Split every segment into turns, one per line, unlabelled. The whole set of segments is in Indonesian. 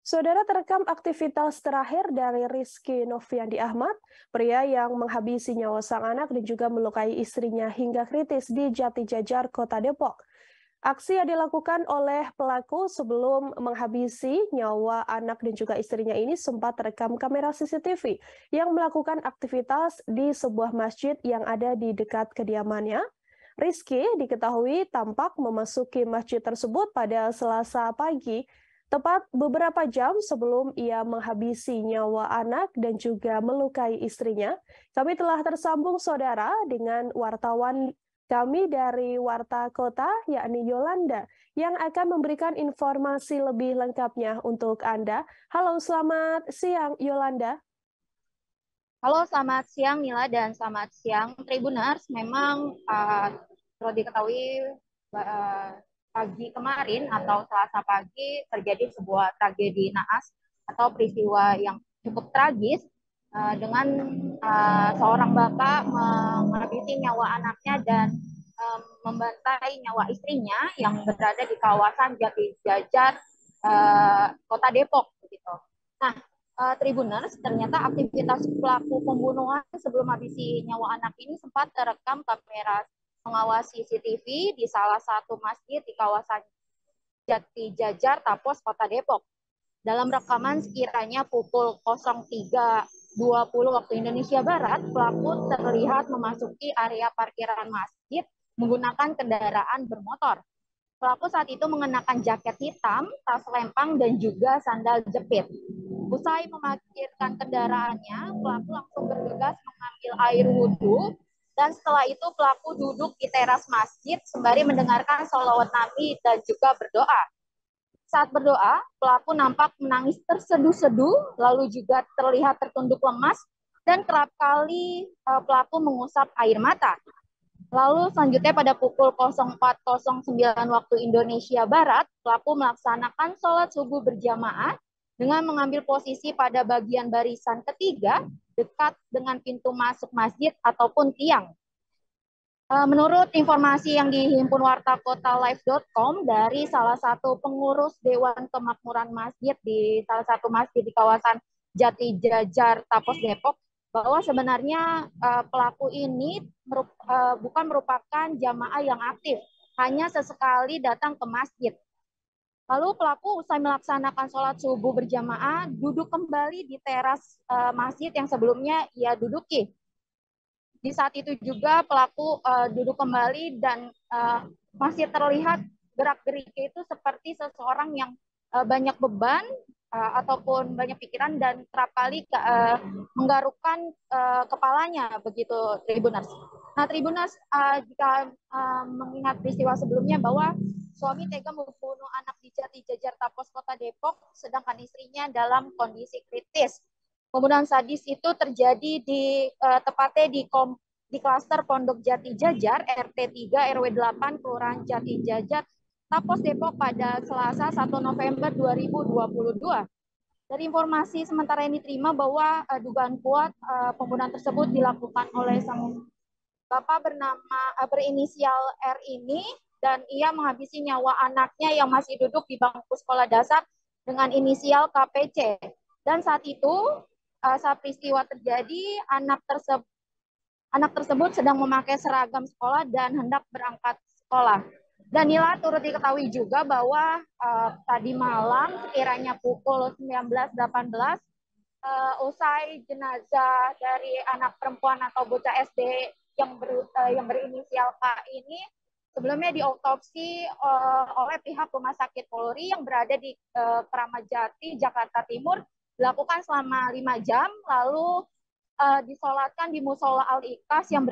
Saudara terekam aktivitas terakhir dari Rizky Noviandi Ahmad, pria yang menghabisi nyawa sang anak dan juga melukai istrinya hingga kritis di Jatijajar, Kota Depok. Aksi yang dilakukan oleh pelaku sebelum menghabisi nyawa anak dan juga istrinya ini sempat terekam kamera CCTV yang melakukan aktivitas di sebuah masjid yang ada di dekat kediamannya. Rizky diketahui tampak memasuki masjid tersebut pada Selasa pagi, tepat beberapa jam sebelum ia menghabisi nyawa anak dan juga melukai istrinya. Kami telah tersambung saudara dengan wartawan kami dari Warta Kota, yakni Yolanda, yang akan memberikan informasi lebih lengkapnya untuk Anda. Halo, selamat siang Yolanda.
Halo, selamat siang Nila dan selamat siang Tribuners. Memang perlu diketahui pagi kemarin atau Selasa pagi terjadi sebuah tragedi naas atau peristiwa yang cukup tragis dengan seorang bapak menghabisi nyawa anaknya dan membantai nyawa istrinya yang berada di kawasan Jatijajar, Kota Depok, begitu. Nah, Tribuners, ternyata aktivitas pelaku pembunuhan sebelum habisi nyawa anak ini sempat terekam kamera pengawas CCTV di salah satu masjid di kawasan Jatijajar, Tapos, Kota Depok. Dalam rekaman sekiranya pukul 03.20 waktu Indonesia Barat, pelaku terlihat memasuki area parkiran masjid menggunakan kendaraan bermotor. Pelaku saat itu mengenakan jaket hitam, tas lempang, dan juga sandal jepit. Usai memarkirkan kendaraannya, pelaku langsung bergegas mengambil air wudhu, dan setelah itu pelaku duduk di teras masjid sembari mendengarkan sholawat Nabi dan juga berdoa. Saat berdoa, pelaku nampak menangis terseduh-seduh, lalu juga terlihat tertunduk lemas, dan kerap kali pelaku mengusap air mata. Lalu selanjutnya pada pukul 04.09 waktu Indonesia Barat, pelaku melaksanakan sholat subuh berjamaah dengan mengambil posisi pada bagian barisan ketiga dekat dengan pintu masuk masjid ataupun tiang. Menurut informasi yang dihimpun Warta Kota Live.com dari salah satu pengurus Dewan Kemakmuran Masjid di salah satu masjid di kawasan Jatijajar, Tapos, Depok, bahwa sebenarnya pelaku ini bukan merupakan jamaah yang aktif, hanya sesekali datang ke masjid. Lalu pelaku usai melaksanakan sholat subuh berjamaah, duduk kembali di teras masjid yang sebelumnya ia duduki. Di saat itu juga pelaku duduk kembali dan masih terlihat gerak-geriknya itu seperti seseorang yang banyak beban ataupun banyak pikiran dan kerap kali menggarukkan kepalanya, begitu Tribuners. Nah, Tribuners, jika mengingat peristiwa sebelumnya bahwa suami tega membunuh anak di Jatijajar, Tapos, Kota Depok, sedangkan istrinya dalam kondisi kritis. Pembunuhan sadis itu terjadi tepatnya di klaster Pondok Jatijajar, RT 3 RW 8, Kelurahan Jatijajar, Tapos, Depok pada Selasa 1 November 2022. Dari informasi sementara ini diterima bahwa dugaan kuat pembunuhan tersebut dilakukan oleh sang bapak berinisial R ini, dan ia menghabisi nyawa anaknya yang masih duduk di bangku sekolah dasar dengan inisial KPC. Dan saat itu, saat peristiwa terjadi, anak tersebut sedang memakai seragam sekolah dan hendak berangkat sekolah. Dan Nila turut diketahui juga bahwa tadi malam sekiranya pukul 19.18 usai jenazah dari anak perempuan atau bocah SD yang berinisial K ini sebelumnya diautopsi oleh pihak Rumah Sakit Polri yang berada di Kramat Jati, Jakarta Timur, dilakukan selama 5 jam, lalu disolatkan di Musola Al-Ikhlas yang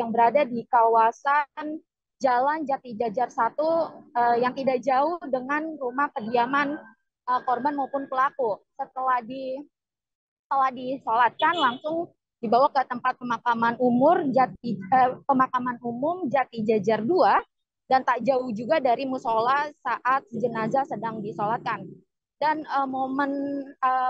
berada di kawasan Jalan Jatijajar 1 yang tidak jauh dengan rumah kediaman korban maupun pelaku. Setelah disolatkan, langsung dibawa ke tempat pemakaman umum Jatijajar 2 dan tak jauh juga dari musola saat jenazah sedang disolatkan. Dan momen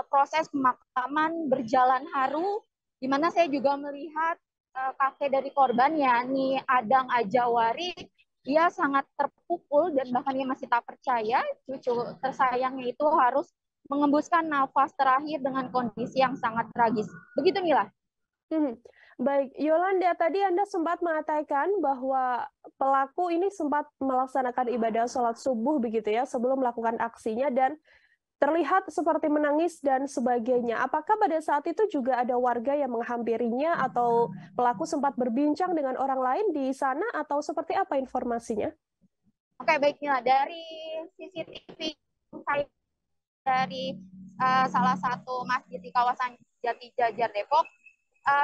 proses pemakaman berjalan haru, di mana saya juga melihat kakek dari korban, yakni Adang Ajawari, dia sangat terpukul dan bahkan dia masih tak percaya cucu tersayangnya itu harus mengembuskan nafas terakhir dengan kondisi yang sangat tragis. Begitu Nila.
Baik, Yolanda, tadi Anda sempat mengatakan bahwa pelaku ini sempat melaksanakan ibadah sholat subuh begitu ya sebelum melakukan aksinya dan terlihat seperti menangis dan sebagainya. Apakah pada saat itu juga ada warga yang menghampirinya atau pelaku sempat berbincang dengan orang lain di sana atau seperti apa informasinya?
Oke, baik Nila. Dari CCTV dari salah satu masjid di kawasan Jati Jajar Depok,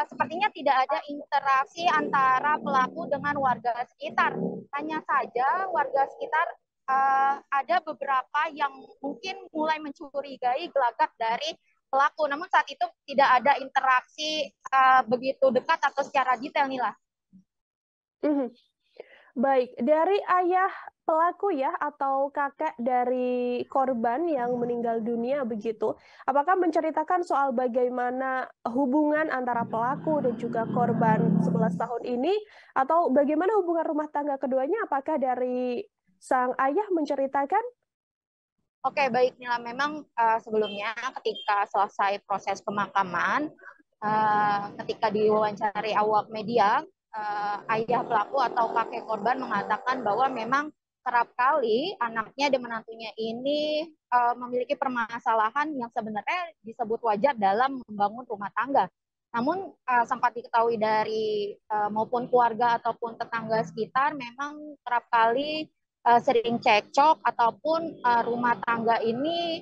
sepertinya tidak ada interaksi antara pelaku dengan warga sekitar. Hanya saja warga sekitar ada beberapa yang mungkin mulai mencurigai gelagat dari pelaku. Namun saat itu tidak ada interaksi begitu dekat atau secara detail, Nila.
Baik, dari ayah pelaku ya atau kakek dari korban yang meninggal dunia begitu, apakah menceritakan soal bagaimana hubungan antara pelaku dan juga korban 11 tahun ini atau bagaimana hubungan rumah tangga keduanya? Apakah dari sang ayah menceritakan?
Oke, baik Nila. Memang sebelumnya ketika selesai proses pemakaman, ketika diwawancari awak media, ayah pelaku atau kakek korban mengatakan bahwa memang kerap kali anaknya dan menantunya ini memiliki permasalahan yang sebenarnya disebut wajar dalam membangun rumah tangga. Namun sempat diketahui dari maupun keluarga ataupun tetangga sekitar memang kerap kali sering cekcok ataupun rumah tangga ini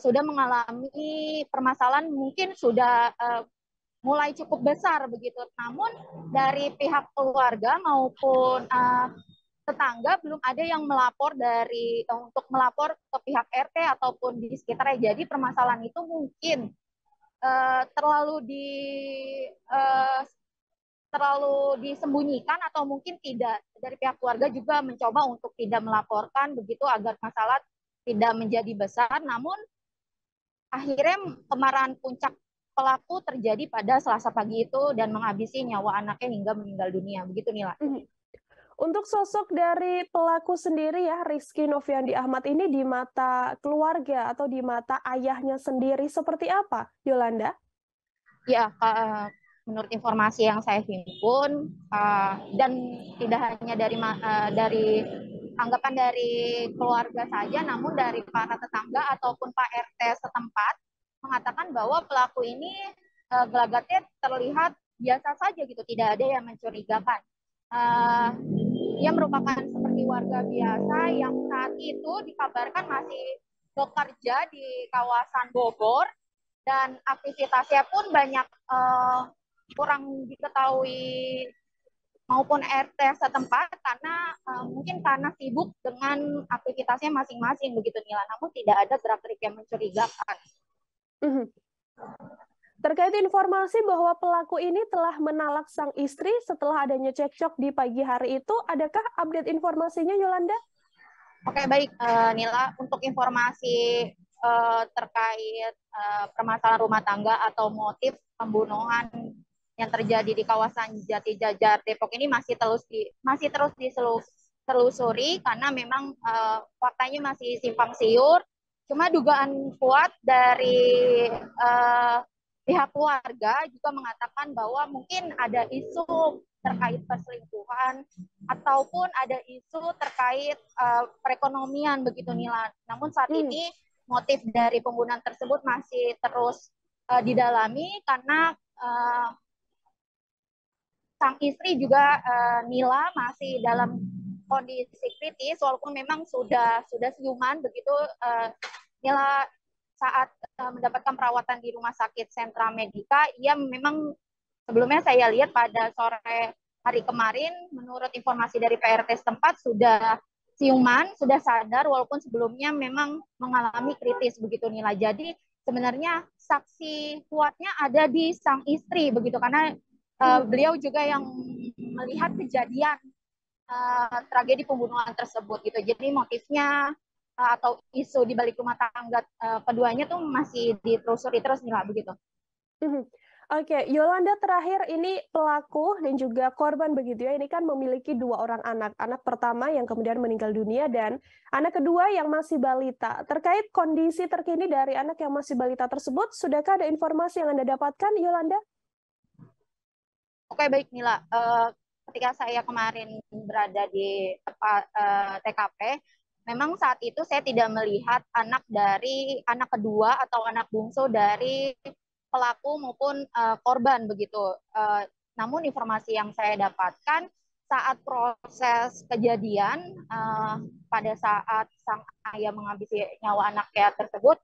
sudah mengalami permasalahan mungkin sudah mulai cukup besar begitu. Namun dari pihak keluarga maupun tetangga belum ada yang melapor untuk melapor ke pihak RT ataupun di sekitarnya. Jadi permasalahan itu mungkin terlalu disembunyikan atau mungkin tidak, dari pihak keluarga juga mencoba untuk tidak melaporkan begitu agar masalah tidak menjadi besar. Namun akhirnya kemarahan puncak pelaku terjadi pada Selasa pagi itu dan menghabisi nyawa anaknya hingga meninggal dunia. Begitu Nila.
Untuk sosok dari pelaku sendiri ya, Rizky Noviandi Ahmad ini di mata keluarga atau di mata ayahnya sendiri seperti apa, Yolanda?
Ya, menurut informasi yang saya himpun dan tidak hanya dari anggapan dari keluarga saja, namun dari para tetangga ataupun Pak RT setempat mengatakan bahwa pelaku ini gelagatnya terlihat biasa saja gitu, tidak ada yang mencurigakan. Ia merupakan seperti warga biasa yang saat itu dikabarkan masih bekerja di kawasan Bogor dan aktivitasnya pun banyak kurang diketahui maupun RT setempat karena mungkin karena sibuk dengan aktivitasnya masing-masing begitu Nila. Namun tidak ada gerak-gerik yang mencurigakan.
Terkait informasi bahwa pelaku ini telah menalak sang istri setelah adanya cekcok di pagi hari itu, adakah update informasinya, Yolanda?
Oke, baik Nila. Untuk informasi terkait permasalahan rumah tangga atau motif pembunuhan yang terjadi di kawasan Jati Jajar Depok ini masih terus ditelusuri karena memang faktanya masih simpang siur. Cuma dugaan kuat dari pihak keluarga juga mengatakan bahwa mungkin ada isu terkait perselingkuhan ataupun ada isu terkait perekonomian begitu Nila. Namun saat ini motif dari pembunuhan tersebut masih terus didalami karena sang istri juga Nila masih dalam kondisi kritis walaupun memang sudah siuman begitu. Nila saat mendapatkan perawatan di Rumah Sakit Sentra Medika, ia memang sebelumnya saya lihat pada sore hari kemarin, menurut informasi dari PRT setempat sudah siuman, sudah sadar walaupun sebelumnya memang mengalami kritis begitu Nila. Jadi sebenarnya saksi kuatnya ada di sang istri begitu karena beliau juga yang melihat kejadian tragedi pembunuhan tersebut gitu. Jadi motifnya atau isu di balik rumah tangga keduanya tuh masih ditelusuri terus Nila begitu.
Oke, Yolanda, terakhir ini pelaku dan juga korban begitu ya, ini kan memiliki 2 orang anak. Anak pertama yang kemudian meninggal dunia dan anak kedua yang masih balita. Terkait kondisi terkini dari anak yang masih balita tersebut, sudahkah ada informasi yang Anda dapatkan, Yolanda?
Oke, baik Mila. Ketika saya kemarin berada di tempat TKP, memang saat itu saya tidak melihat anak kedua atau anak bungsu dari pelaku maupun korban begitu. Namun informasi yang saya dapatkan saat proses kejadian, pada saat sang ayah menghabisi nyawa anaknya tersebut,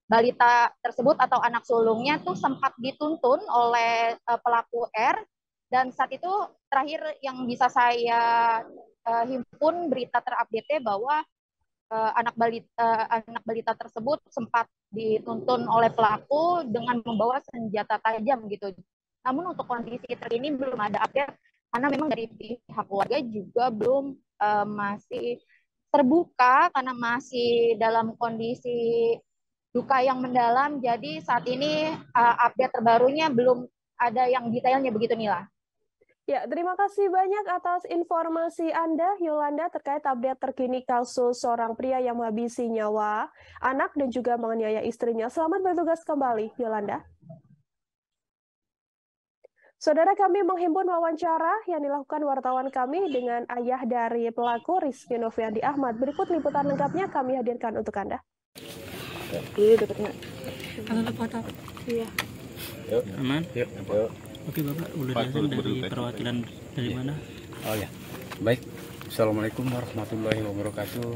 balita tersebut atau anak sulungnya tuh sempat dituntun oleh pelaku R, dan saat itu terakhir yang bisa saya himpun berita terupdate bahwa anak balita tersebut sempat dituntun oleh pelaku dengan membawa senjata tajam gitu. Namun untuk kondisi terkini belum ada update karena memang dari pihak keluarga juga belum masih terbuka karena masih dalam kondisi duka yang mendalam. Jadi saat ini update terbarunya belum ada yang detailnya begitu, Mila.
Ya, terima kasih banyak atas informasi Anda, Yolanda, terkait update terkini kasus seorang pria yang menghabisi nyawa anak dan juga menganiaya istrinya. Selamat bertugas kembali, Yolanda. Saudara, kami menghimpun wawancara yang dilakukan wartawan kami dengan ayah dari pelaku, Rizky Noviandi Ahmad. Berikut liputan lengkapnya kami hadirkan untuk Anda.
Iya, dapat nggak?
Kalau foto.
Iya.
Yuk. Aman?
Yuk.
Oke Bapak, udah datang dari perwakilan dari mana?
Oh ya, baik. Assalamualaikum warahmatullahi wabarakatuh.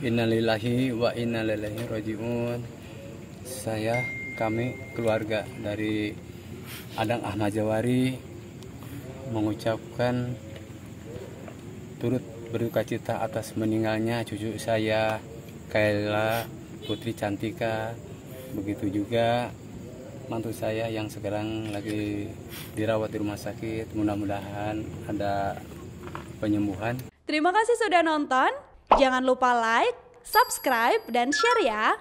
Innalillahi wa inna ilaihi rajiun. Kami keluarga dari Adang Ahmad Jawari mengucapkan turut berduka cita atas meninggalnya cucu saya, Kaila Putri Cantika. Begitu juga mantu saya yang sekarang lagi dirawat di rumah sakit. Mudah-mudahan ada penyembuhan.
Terima kasih sudah nonton. Jangan lupa like, subscribe, dan share ya.